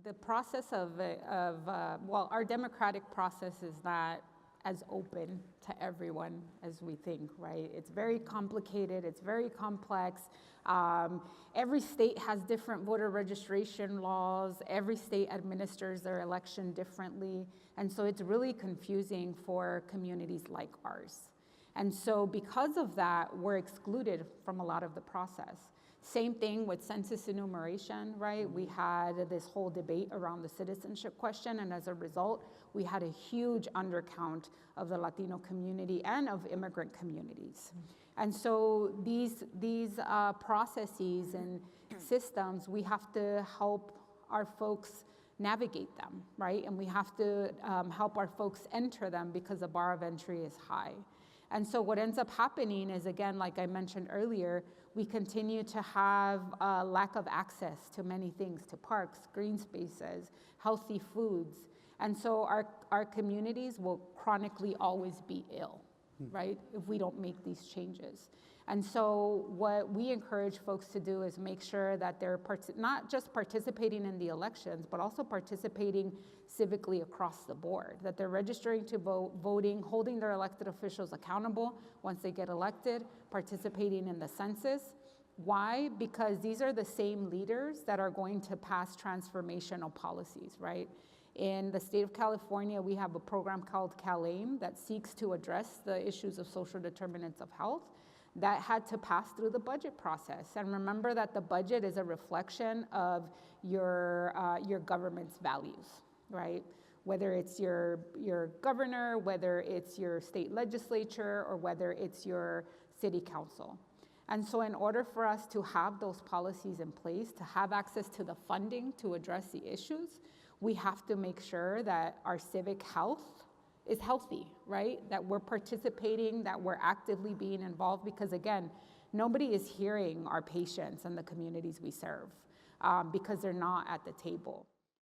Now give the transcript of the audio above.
The process well, our democratic process is not as open to everyone as we think, right? It's very complicated, it's very complex. Every state has different voter registration laws, every state administers their election differently, and so it's really confusing for communities like ours. And so because of that, we're excluded from a lot of the process. Same thing with census enumeration, right? We had this whole debate around the citizenship question, and as a result, we had a huge undercount of the Latino community and of immigrant communities. And so these processes and systems, we have to help our folks navigate them, right? And we have to help our folks enter them because the bar of entry is high. And so what ends up happening is, again, like I mentioned earlier, we continue to have a lack of access to many things, to parks, green spaces, healthy foods. And so our communities will chronically always be ill, right, if we don't make these changes. And so what we encourage folks to do is make sure that they're not just participating in the elections, but also participating civically across the board, that they're registering to vote, voting, holding their elected officials accountable once they get elected, participating in the census. Why? Because these are the same leaders that are going to pass transformational policies, right? In the state of California, we have a program called CalAIM that seeks to address the issues of social determinants of health. That had to pass through the budget process. And remember that the budget is a reflection of your government's values, right? Whether it's your governor, whether it's your state legislature, or whether it's your city council. And so in order for us to have those policies in place, to have access to the funding to address the issues, we have to make sure that our civic health is healthy, right? That we're participating, that we're actively being involved, because again, nobody is hearing our patients and the communities we serve because they're not at the table.